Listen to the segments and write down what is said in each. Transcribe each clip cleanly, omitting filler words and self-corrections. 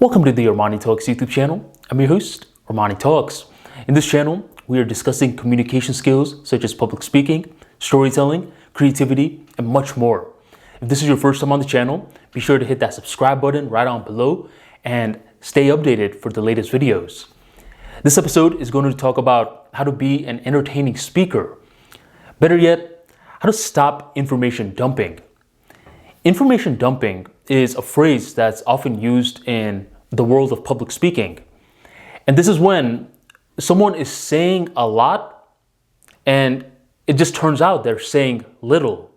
Welcome to the ArmaniTalks YouTube channel. I'm your host, ArmaniTalks. In this channel, we are discussing communication skills such as public speaking, storytelling, creativity, and much more. If this is your first time on the channel, be sure to hit that subscribe button right on below and stay updated for the latest videos. This episode is going to talk about how to be an entertaining speaker. Better yet, how to stop information dumping. Information dumping is a phrase that's often used in the world of public speaking. And this is when someone is saying a lot and it just turns out they're saying little,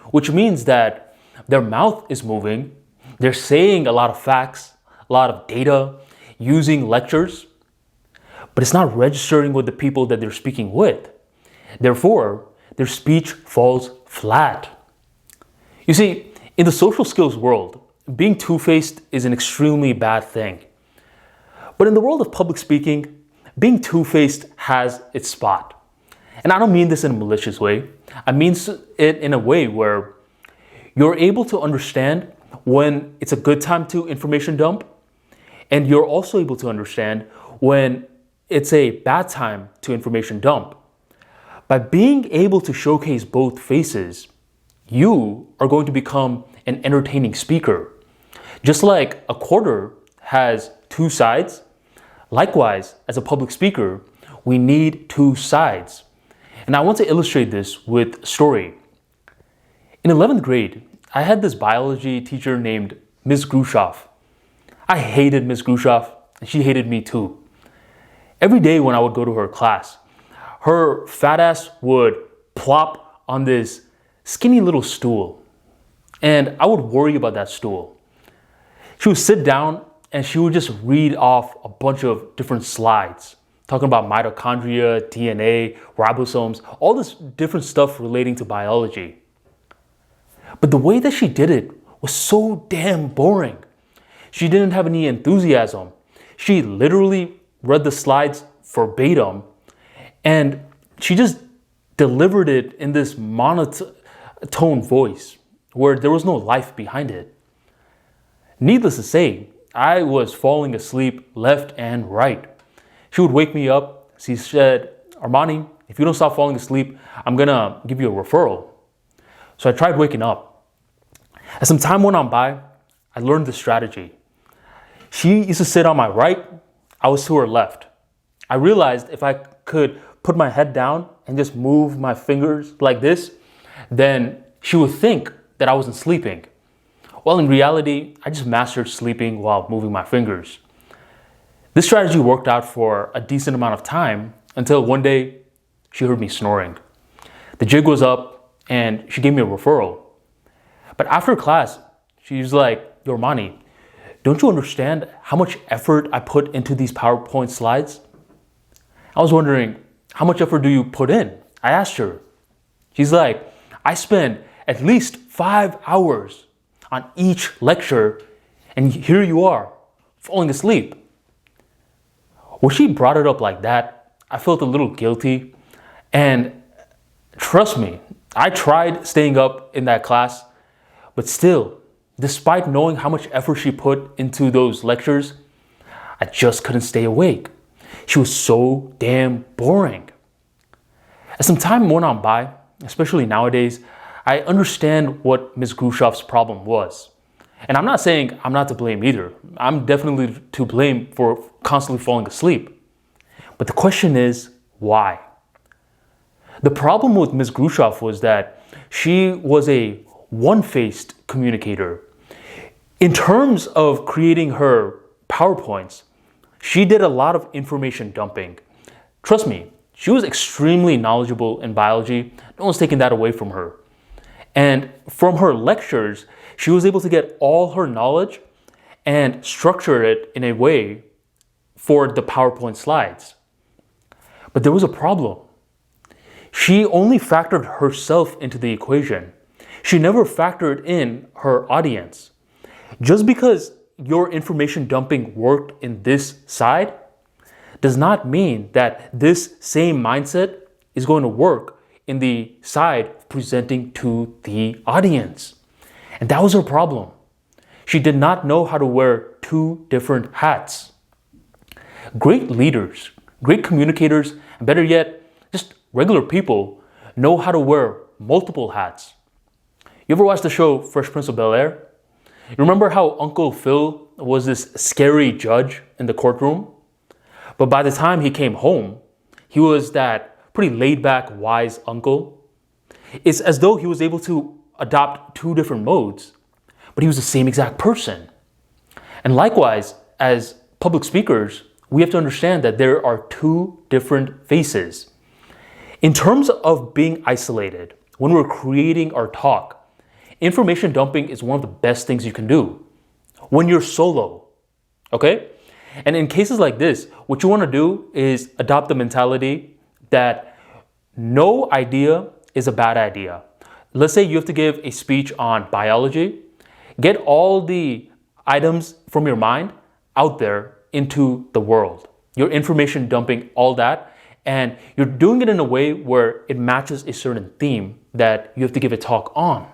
which means that their mouth is moving, they're saying a lot of facts, a lot of data, using lectures, but it's not registering with the people that they're speaking with. Therefore, their speech falls flat. You see, in the social skills world, being two-faced is an extremely bad thing. But in the world of public speaking, being two-faced has its spot. And I don't mean this in a malicious way. I mean it in a way where you're able to understand when it's a good time to information dump, and you're also able to understand when it's a bad time to information dump. By being able to showcase both faces, you are going to become an entertaining speaker. Just like a quarter has two sides, likewise, as a public speaker, we need two sides. And I want to illustrate this with a story. In 11th grade, I had this biology teacher named Ms. Grushoff. I hated Ms. Grushoff, and she hated me too. Every day when I would go to her class, her fat ass would plop on this skinny little stool, and I would worry about that stool. She would sit down and she would just read off a bunch of different slides, talking about mitochondria, DNA, ribosomes, all this different stuff relating to biology. But the way that she did it was so damn boring. She didn't have any enthusiasm. She literally read the slides verbatim, and she just delivered it in this monotone voice where there was no life behind it. Needless to say, I was falling asleep left and right. She would wake me up. She said, "Armani, if you don't stop falling asleep, I'm gonna give you a referral." So I tried waking up. As some time went on by, I learned the strategy. She used to sit on my right, I was to her left. I realized if I could put my head down and just move my fingers like this, then she would think that I wasn't sleeping. Well, in reality, I just mastered sleeping while moving my fingers. This strategy worked out for a decent amount of time until one day she heard me snoring. The jig was up and she gave me a referral. But after class, she was like, "Yo, Armani, don't you understand how much effort I put into these PowerPoint slides?" I was wondering, "How much effort do you put in?" I asked her. She's like, "I spend at least 5 hours on each lecture, and here you are, falling asleep." When she brought it up like that, I felt a little guilty. And trust me, I tried staying up in that class, but still, despite knowing how much effort she put into those lectures, I just couldn't stay awake. She was so damn boring. As some time went on by, especially nowadays, I understand what Ms. Grushoff's problem was. And I'm not saying I'm not to blame either. I'm definitely to blame for constantly falling asleep. But the question is, why? The problem with Ms. Grushoff was that she was a one-faced communicator. In terms of creating her PowerPoints, she did a lot of information dumping. Trust me, she was extremely knowledgeable in biology. No one's taking that away from her. And from her lectures, she was able to get all her knowledge and structure it in a way for the PowerPoint slides. But there was a problem. She only factored herself into the equation. She never factored in her audience. Just because your information dumping worked in this side does not mean that this same mindset is going to work in the side presenting to the audience. And that was her problem. She did not know how to wear two different hats. Great leaders, great communicators, and better yet, just regular people know how to wear multiple hats. You ever watch the show Fresh Prince of Bel-Air? You remember how Uncle Phil was this scary judge in the courtroom? But by the time he came home, he was that pretty laid-back, wise uncle. It's as though he was able to adopt two different modes, but he was the same exact person. And likewise, as public speakers, we have to understand that there are two different faces. In terms of being isolated, when we're creating our talk, information dumping is one of the best things you can do when you're solo, okay? And in cases like this, what you want to do is adopt the mentality that no idea is a bad idea. Let's say you have to give a speech on biology. Get all the items from your mind out there into the world. You're information dumping all that, and you're doing it in a way where it matches a certain theme that you have to give a talk on.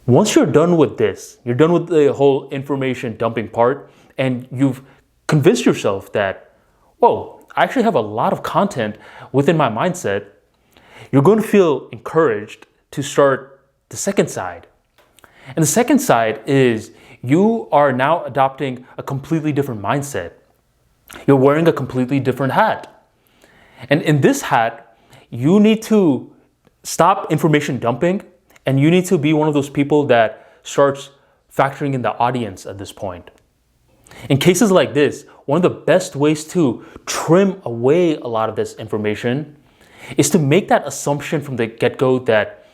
Once you're done with this, you're done with the whole information dumping part, and you've convinced yourself that, whoa, I actually have a lot of content within my mindset, you're going to feel encouraged to start the second side. And the second side is you are now adopting a completely different mindset. You're wearing a completely different hat. And in this hat, you need to stop information dumping, and you need to be one of those people that starts factoring in the audience at this point. In cases like this, one of the best ways to trim away a lot of this information is to make that assumption from the get-go that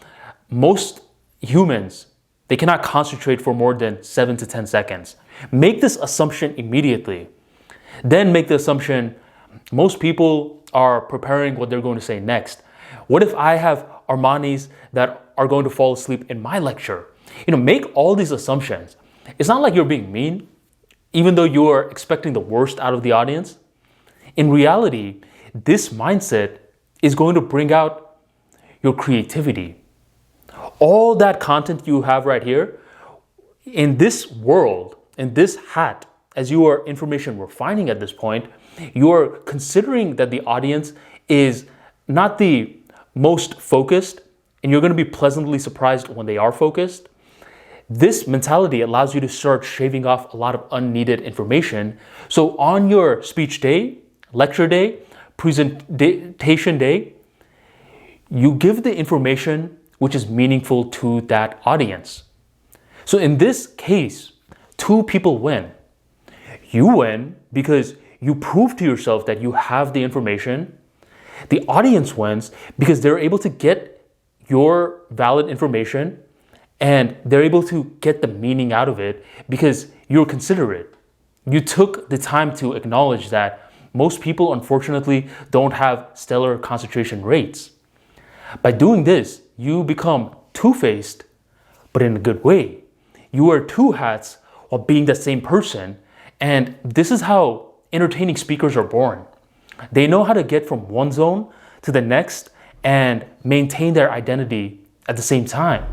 most humans, they cannot concentrate for more than 7 to 10 seconds. Make this assumption immediately. Then make the assumption most people are preparing what they're going to say next. What if I have Armanis that are going to fall asleep in my lecture? Make all these assumptions. It's not like you're being mean, even though you are expecting the worst out of the audience. In reality, this mindset is going to bring out your creativity. All that content you have right here, in this world, in this hat, as you are information refining at this point, you are considering that the audience is not the most focused, and you're going to be pleasantly surprised when they are focused. This mentality allows you to start shaving off a lot of unneeded information. So on your speech day, lecture day, presentation day, you give the information which is meaningful to that audience. So in this case, two people win. You win because you prove to yourself that you have the information. The audience wins because they're able to get your valid information, and they're able to get the meaning out of it because you're considerate. You took the time to acknowledge that most people, unfortunately, don't have stellar concentration rates. By doing this, you become two-faced, but in a good way. You wear two hats while being the same person, and this is how entertaining speakers are born. They know how to get from one zone to the next and maintain their identity at the same time.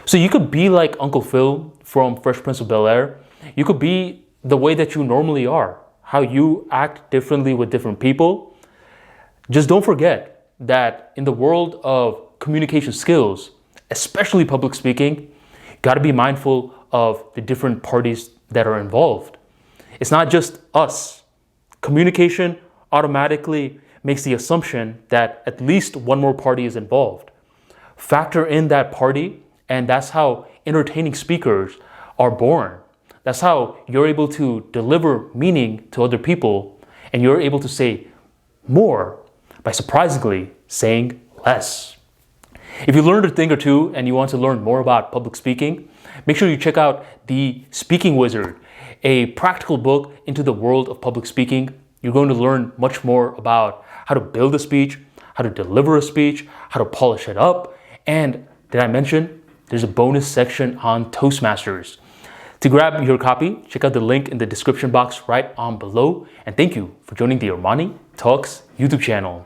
So you could be like Uncle Phil from Fresh Prince of Bel-Air. You could be the way that you normally are, how you act differently with different people. Just don't forget that in the world of communication skills, especially public speaking, you gotta be mindful of the different parties that are involved. It's not just us. Communication automatically makes the assumption that at least one more party is involved. Factor in that party, and that's how entertaining speakers are born. That's how you're able to deliver meaning to other people, and you're able to say more by surprisingly saying less. If you learned a thing or two and you want to learn more about public speaking, make sure you check out The Speaking Wizard, a practical book into the world of public speaking. You're going to learn much more about how to build a speech, how to deliver a speech, how to polish it up, and did I mention there's a bonus section on Toastmasters. To grab your copy, check out the link in the description box right on below, and thank you for joining the Armani Talks YouTube channel.